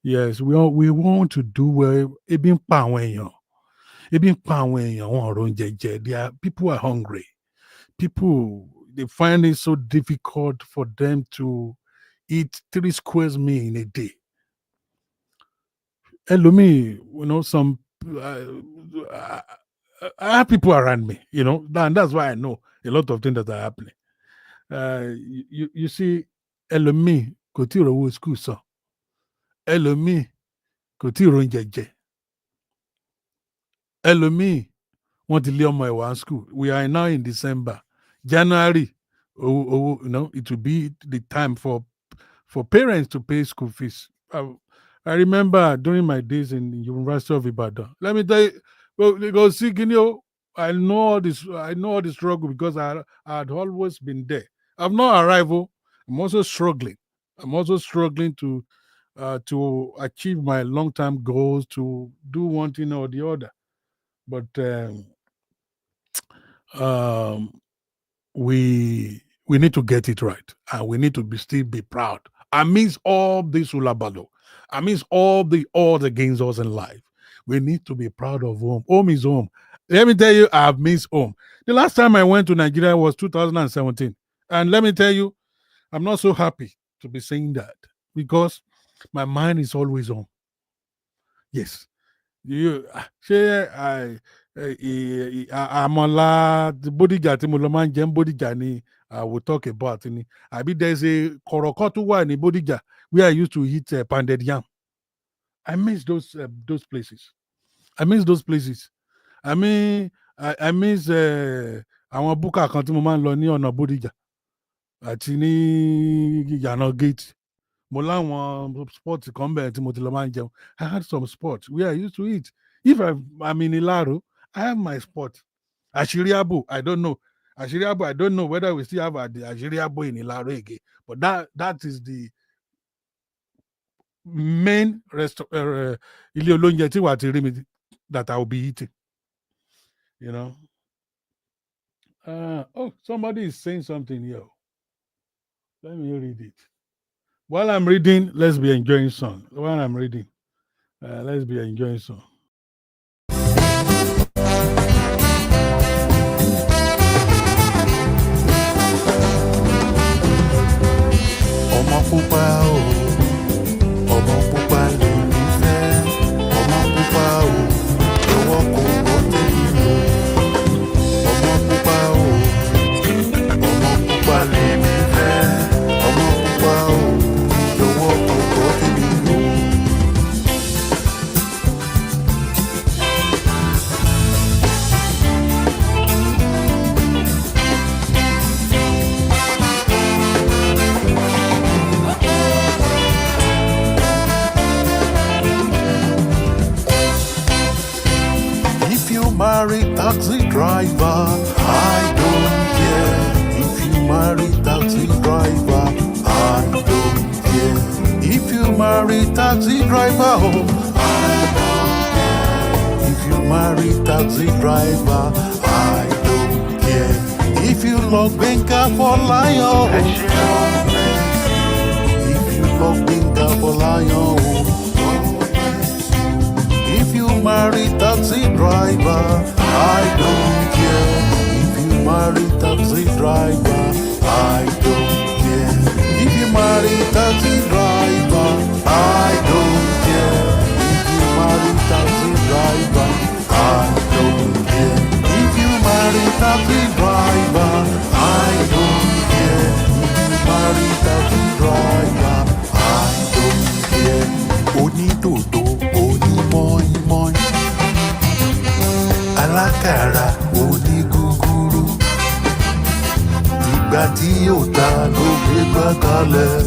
Yes, we want to do well. People are hungry. People, they find it so difficult for them to eat 3 squares meal in a day. Elumi, some I have people around me, and that's why I know a lot of things that are happening. You see, Elumi kò tí rówó school sọ. Elumi kò tí róúnjẹ jẹ. Elumi wọ́n ti lé ọmọ ẹ̀ wá school. We are now in December. January, it will be the time for parents to pay school fees. I remember during my days in the University of Ibadan. Let me tell you, because I know all this. I know all the struggle because I had always been there. I've not arrived. I'm also struggling. I'm also struggling to achieve my long-term goals, to do one thing or the other. But we need to get it right, and we need to still be proud amidst all this ulabalo, amidst all the against us in life. We need to be proud of home. Home is home. Let me tell you, I've missed home. The last time I went to Nigeria was 2017, and let me tell you, I'm not so happy to be saying that because my mind is always home. Yes. Amola, the bodyguard, bodyguard, I will talk about. I mean, there's a korokotu one in bodyguard where I used to eat pounded yam. I miss those places. I miss those places. I mean, I miss àwọn búkà kan tí mo máa ń lọ ní ọ̀nà Bódìjà àti ní Ìyànà Gate. Mo láwọn sports kan bẹ̀rẹ̀ tí mo ti lọ máa ń jẹun. I had some sports where I used to eat. If I'm in Ilaro, I have my sport. Ashiriabo, I don't know. Ashiriabo, I don't know whether we still have the Ashiriabo in Ilaro again. But that is the main ilé olóúnjẹ tí wà ti rí mi that I will be eating. Somebody is saying something here. Let me read it. While I'm reading, let's be enjoying song. While I'm reading, let's be enjoying song. Ọmọ pupa o, ọmọ pupa lè mí fẹ́. Ọmọ pupa o, lọ́wọ́ kò gbọ́ tèmi lò. Ọmọ pupa o, ọmọ pupa lè mí fẹ́. Ọmọ pupa o, lọ́wọ́ kò gbọ́ tèmi lò. If you marry taxi driver, I don't care. If you marry taxi driver, I don't care. If you marry marry taxi driver, oh, I don't care. If you marry taxi driver, I don't care. If you love banker for lion, if you love banker for lion, if you marry taxi driver, I don't care. If you marry taxi driver, I don't care. If you marry taxi driver, I don't care. If you marry taxi driver, I don't care. If you marry taxi driver, I don't care. If you marry taxi driver, I don't care. Oni dodo, oni moi moi. Alákàrà, oni gúgúrú. Ìgbà tí yóò ta ló gbé gbá kalẹ̀.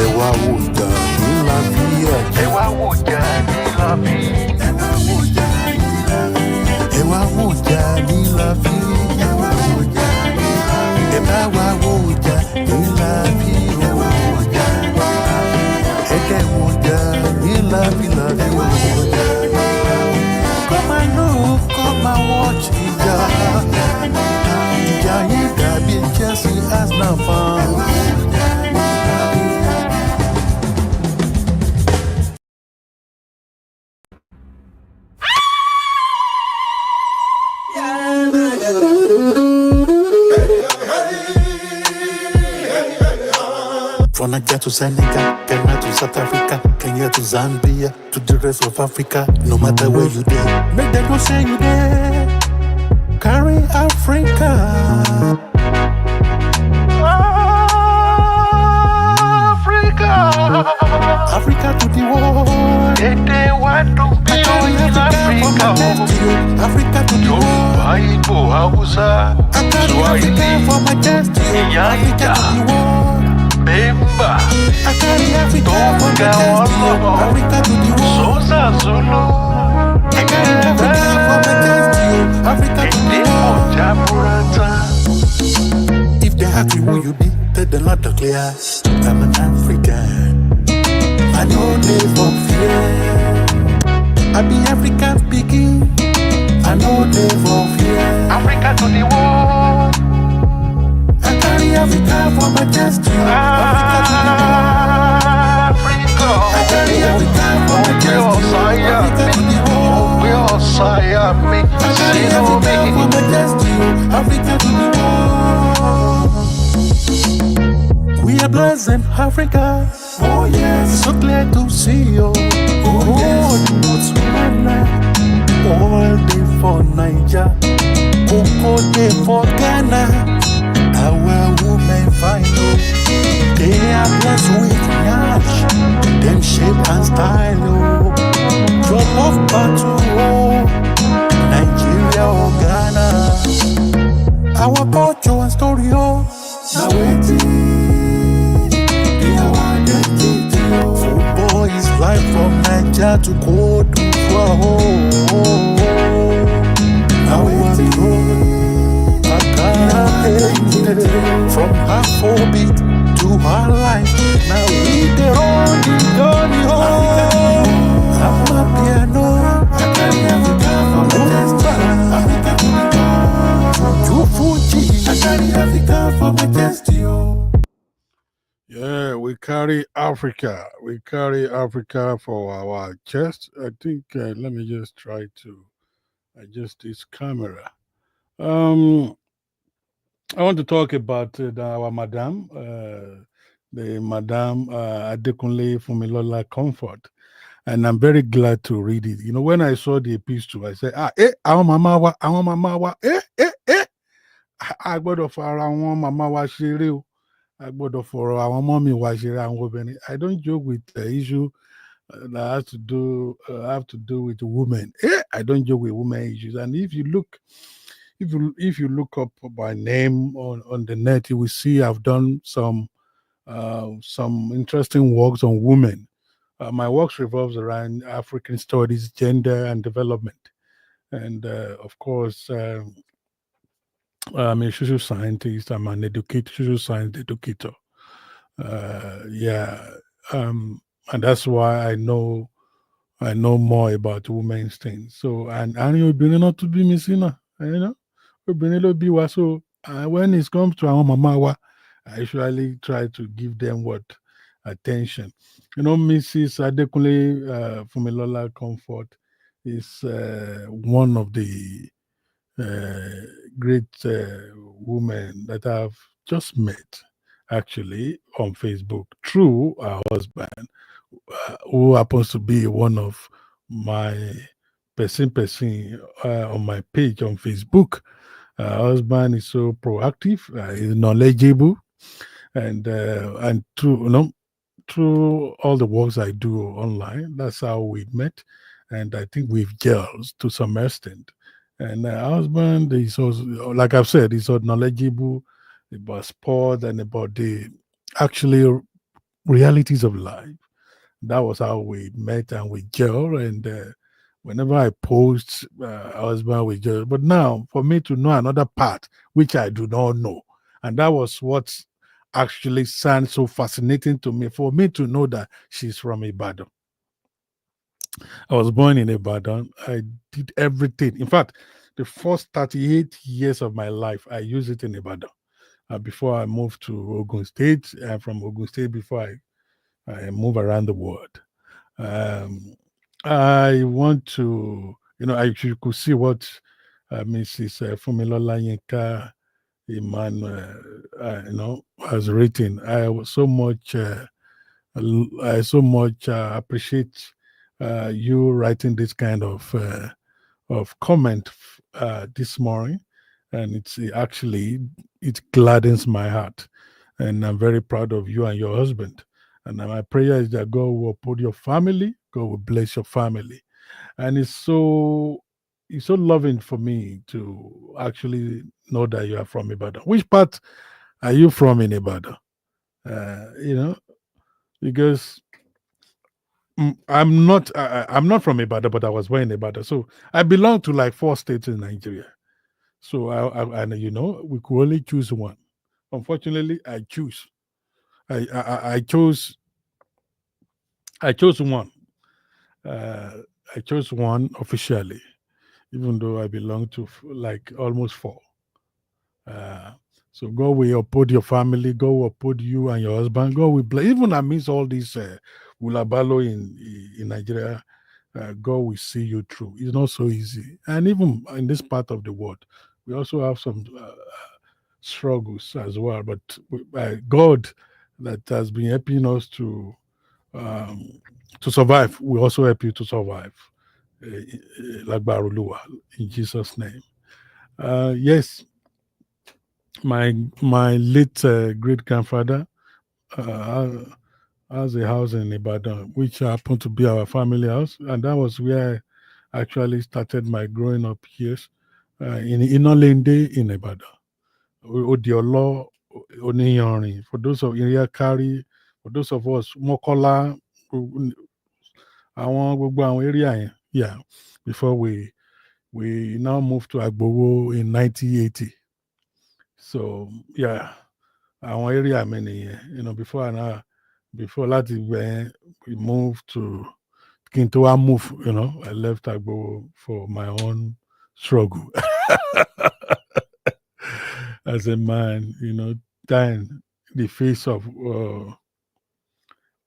Ẹ̀wà wò jà ní la fi ẹ̀jẹ̀. Ẹ̀wà wò jà ní la fi. Ẹ̀wà wò jà ní la fi. Ẹ̀wà wò jà ní la fi. Ẹ̀wà wò jà ní la fi. Ẹ̀bá wa wò jà ní la fi. Ẹ̀wà wò jà ní la fi. Ẹ̀kẹ́ wò jà ní la fi la fi. Ẹ̀wà wò jà ní la fi. Come and look, come and watch ìjà. Ìjà yìí dàbí Chelsea Arsenal fan. From Nigeria to Senegal, Ghana to South Africa, Kenya to Zambia, to the rest of Africa. No matter where you there, make them know say you there. Carry Africa. Africa to the world. Èdè wa dùn bí I oyin carry Africa for my l'Áfíríkà o. chest, you. Africa to the world. Yorùbá, Ìgbò, Haúsá, I carry Swahili, Africa for my chest, you. Ìyá Africa ìjà, to the world. Bẹ́mbà, I carry Africa for my Tonga, chest, you. Ọlọ́rọ̀, Africa to the world. Xhosa, Zulu. I carry Africa for my chest, you. Africa to the Èdè world. pọ̀ jaburata. If they ask you who you be, tell them not to clear. I'm an African. I know they for fear. I be African speaking. I know they for fear. Africa to the world. I carry Africa for my chest, you. Africa to the world. Africa. I carry Africa for my chest, you. Africa to the world. Ògbé ọ̀sáyà mi, I carry sínú Africa mi. for my chest, you. Africa to the world. We are blessed in Africa. Oh yes, so glad to see you. Oh yes, Botswana. All day for Niger, Coco day for Ghana. Our women final, they are blessed with yash, them shape and style. Oh, drop off battle, oh, Nigeria or Ghana. Our culture and story, oh, now waiting. Football is life from Nigeria to Cote d'Ivoire. Now we know I can't from Afrobeat to our life. Now we the only Johnny home. I'm a piano. I carry Africa from the chest. Africa to the to Fuji. I carry Africa from my chest, yo. Yeah, we carry Africa. We carry Africa for our chest. I think, let me just try to adjust this camera. I want to talk about our madam, the Madam Adekunle Fumilola Comfort. And I'm very glad to read it. You know, when I saw the epistle, I said, our mama wa, I got of our mama wa shiri. I gbọ́dọ̀ fọ̀rọ̀ àwọn ọmọ mi wá ṣeré àwọn obìnrin. I don't joke with the issue that have to do with women. I don't joke with women issues. And if you look look up my name on the net, you will see I've done some interesting works on women. My works revolves around African studies, gender, and development. And of course, I'm a social scientist. I'm an social science educator. and that's why I know more about women's things. So and you've been not to be missing, we've been able to be wa. So when it comes to our mama, I usually try to give them what attention. Mrs. Adekunle Fumilola Comfort is one of the great women that I've just met actually on Facebook through our husband, who happens to be one of my person on my page on Facebook. Husband is so proactive, is knowledgeable, and through all the works I do online, that's how we met, and I think we've gelled to some extent. And our husband is also, like I've said, he's so knowledgeable about sport and about the actually realities of life. That was how we met and we gel. And whenever I post, our husband we gel. But now, for me to know another part, which I do not know, and that was what actually sounds so fascinating to me, for me to know that she's from Ibadan. I was born in Ibadan. I did everything. In fact, the first 38 years of my life, I used it in Ibadan. Before I moved to Ogun State, from Ogun State before I move around the world. I want to, you could see what Mrs. Fumilola Yinka Emmanuel, has written. I so much appreciate you writing this kind of comment this morning, and it gladdens my heart, and I'm very proud of you and your husband. And my prayer is that God will put your family, God will bless your family, and it's so loving for me to actually know that you are from Ibadan. Which part are you from in Ibadan? Because I'm not from Ibadan, but I was born in Ibadan. So I belong to like 4 states in Nigeria. So we could only choose one. Unfortunately, I chose one. I chose one officially, even though I belong to like almost 4. So God will uphold your family. God will uphold you and your husband. God will bless. Even amidst all these Wulabalo in Nigeria, God will see you through. It's not so easy. And even in this part of the world, we also have some struggles as well. But God that has been helping us to survive will also help you to survive. Lagbaruluwa, in Jesus' name. Yes, my late great grandfather has a house in Ibadan, which happened to be our family house, and that was where I actually started my growing up years in Inolende in Ibadan. Odiolo, Oniyanrin, for those of Iriakari, for those of us Mokola, àwọn area, yeah. Before we now moved to Agbowo in 1980. So yeah, our area many, before that we moved to Kintoa move, I left Agbowo for my own struggle as a man, dying the face of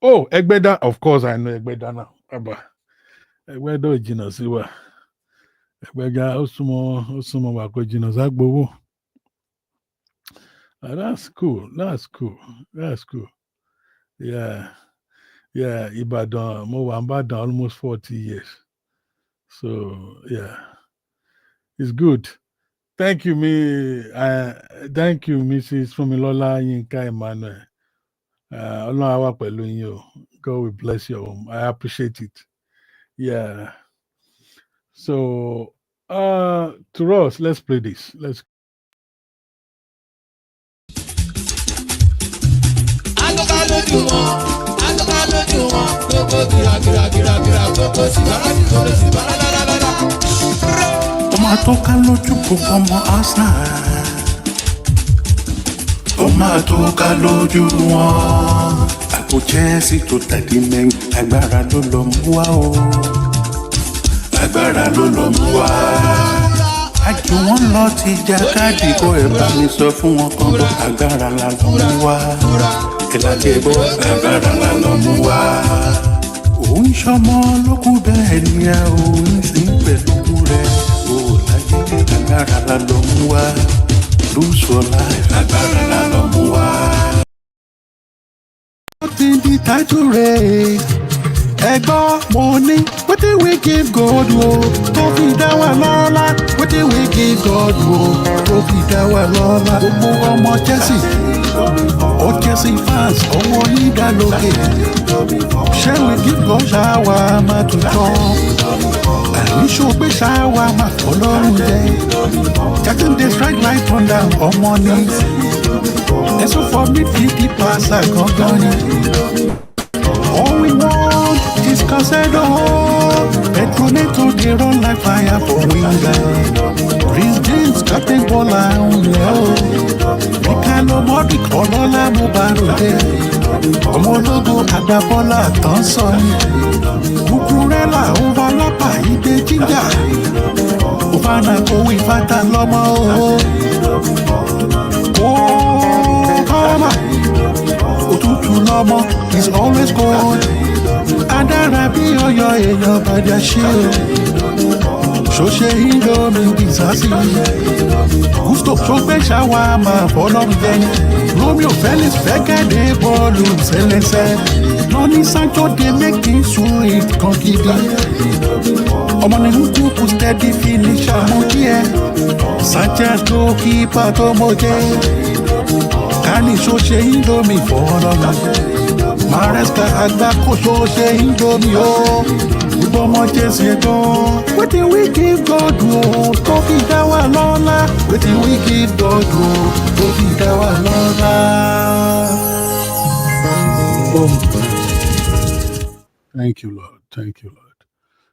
Egbeda. Of course I know Egbeda now. Egbeda Ojina Siwa. Egbeda Osumo Wako Jina Zagbowo. That's cool. Yeah, Ibadan, Ibadan almost 40 years. So yeah, it's good. Thank you, Mrs. Fumilola Yinka Emmanuel. God will bless your home. I appreciate it. Yeah. So to us, let's play this. Let's. Toma toca lójú gbogbo ọmọ Arsenal. Toma toca lójú wọn. kò Chelsea tó tàdí mẹ́rin agbára ló lọ mú wá o agbára ló lọ mú wá. àjò wọn lọ ti jàkadì kó ẹ bá mi sọ fún wọn kan bó agbára la lọ mú wá ìlàjẹ bó agbára la lọ mú wá. òun ṣọmọ lókù bẹ́ẹ̀ ni a ò ń sìn pẹ̀lú rẹ̀ o láyé agbára la lọ mú wá lose for life agbára la lọ mú wá. in the title race ẹ̀gbọ́n mo ní wetin we give God o tó fi dá wa lọ́lá wetin we give God o tó fi dá wa lọ́lá gbogbo ọmọ Chelsea ó Chelsea fans ọmọ yíga lókè ṣé we give God ṣáwa máa tutọ́ àní ṣògbé ṣáwa máa fọ́ lọ́rùn jẹ́ Jákèjádé strike like thunder ọmọ ní ẹ̀sùn for me 50 pass àgọ́gán ni. All we want is Casedo. Petroneto, they run like fire for winger. Chris James, Captain Bola, Ricardo Modric, Olola Mubarak. Omologo, Adabola, Thompson. Cucurella, Ovalapa, Ide Jinja. Ufana, Ifata, Lomo. Oh, come on. Òtútù lọ́mọ is always cold. Adára bí ọyọ èèyàn bàjẹ́ ṣe o. Ṣoṣe Indomie bisasi. Gusto ṣọgbẹ́ ṣáwa máa fọlọ́run jẹni. Romeo Felix fẹ́kẹ̀dé bọ́ọ̀lù ṣẹlẹ̀ṣẹ̀. Lọ́ní Sancho dey make things sweet kan gidi. Ọmọ ní nkúkú steady finisher mú díẹ̀. Sanchez ló kípa tó mọ̀ jẹ́. Kani ṣoṣe Indomie fọ́ọ̀rọ̀lá Maresca agbáko ṣoṣe Indomie o ìbọn ọmọ Chelsea ẹ̀gbọ́n. Wetin we give God o tó fi dá wa lọ́lá wetin we give God o tó fi dá wa lọ́lá. Thank you, Lord. Thank you, Lord.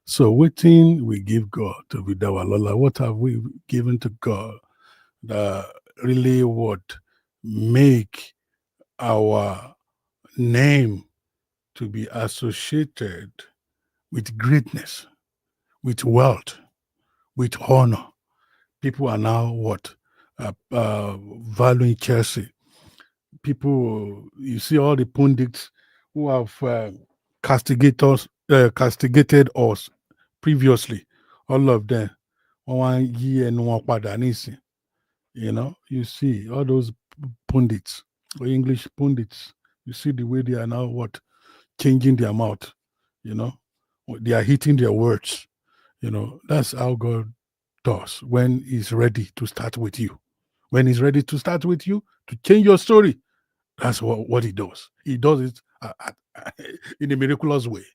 So wetin we give God to be dá wa lọ́lá? What have we given to God that really what make our name to be associated with greatness, with wealth, with honor? People are now what? Valuing Chelsea. People, you see all the pundits who have castigated us previously, all of them. You know, you see all those pundits or English pundits, you see the way they are now what? Changing their mouth, you know, they are hitting their words, you know. That's how God does when he's ready to start with you. When he's ready to start with you, to change your story, that's what he does. He does it in a miraculous way.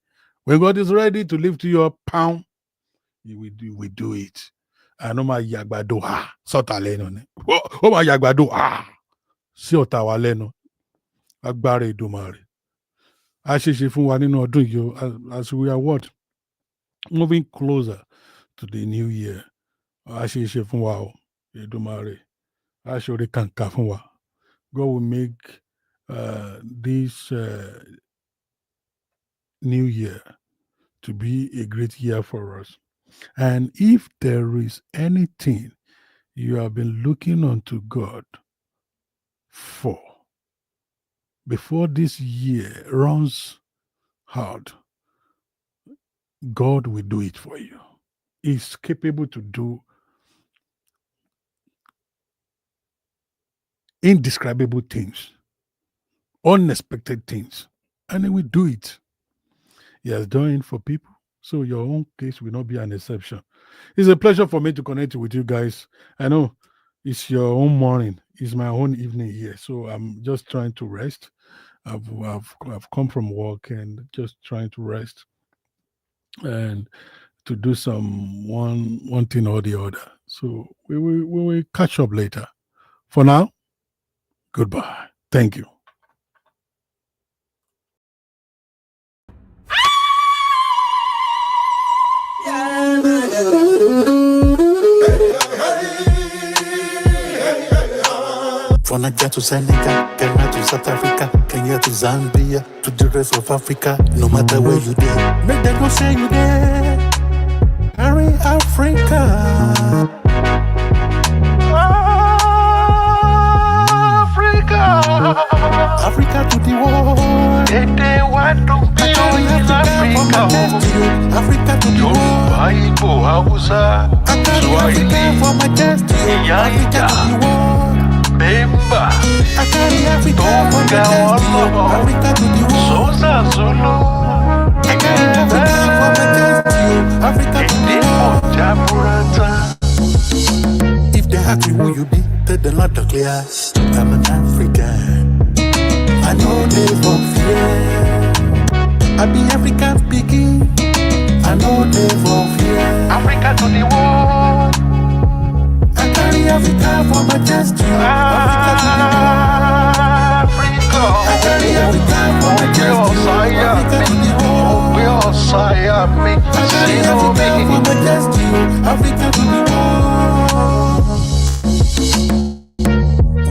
When God is ready to lift you up, pound, we do it. And my yagbado ha sota leno ne. Oh my yagbado ha si ota wa leno. Agbára Èdùmàrè. A ṣe fún wa nínú ọdún yìí as we are what? Moving closer to the new year. A ṣe fún wa o Èdùmàrè. A ṣoore kànkà fún wa. God will make this new year to be a great year for us. And if there is anything you have been looking unto God for before this year runs out, God will do it for you. He's capable to do indescribable things, unexpected things, and He will do it. He has done it for people. So your own case will not be an exception. It's a pleasure for me to connect with you guys. I know it's your own morning. It's my own evening here. So I'm just trying to rest. I've come from work and just trying to rest and to do some one thing or the other. So we will catch up later. For now, goodbye. Thank you. From Nigeria to Senegal, Ghana to South Africa, Kenya to Zambia, to the rest of Africa. No matter where you there, make them go say you there. Carry Africa. Africa to the world. They want to be Carry in Africa from my chest to you. Africa to the world. Aibo Hausa, I carry Africa from my chest to you. Africa to the world. Bemba, I carry Africa from my chest to you. Africa to the world. Sosa Zulu, I carry Africa from my chest to you. Africa to the world. Jamurata. If they ask me who you be, tell them not to clear. I'm an African. I know they for fear. I be African speaking. I know they for fear. Africa to the world. I carry Africa for my chest to you. Africa to the world. Africa. I carry Africa for my chest to you. Africa to the world. We all say I carry Africa for my chest to you. Africa to the world.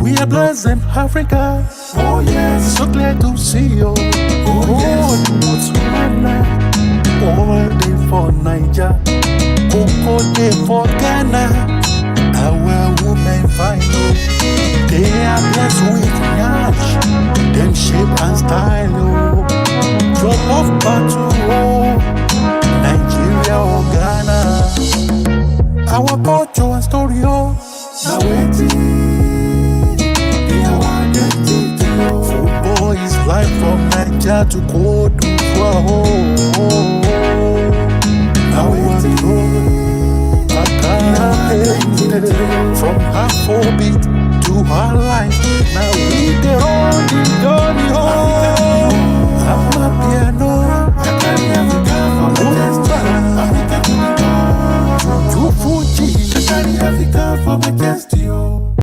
We are blessed in Africa. Oh yes, so glad to see you. Oh yes, Botswana. All day for Niger, Coco day for Ghana. Our women final, they are blessed with yash, them shape and style. Oh, your love battle, oh, Nigeria or Ghana. Our culture and story, oh, now waiting. Football is life from Nigeria to Cote d'Ivoire. Now we from Afrobeat to our life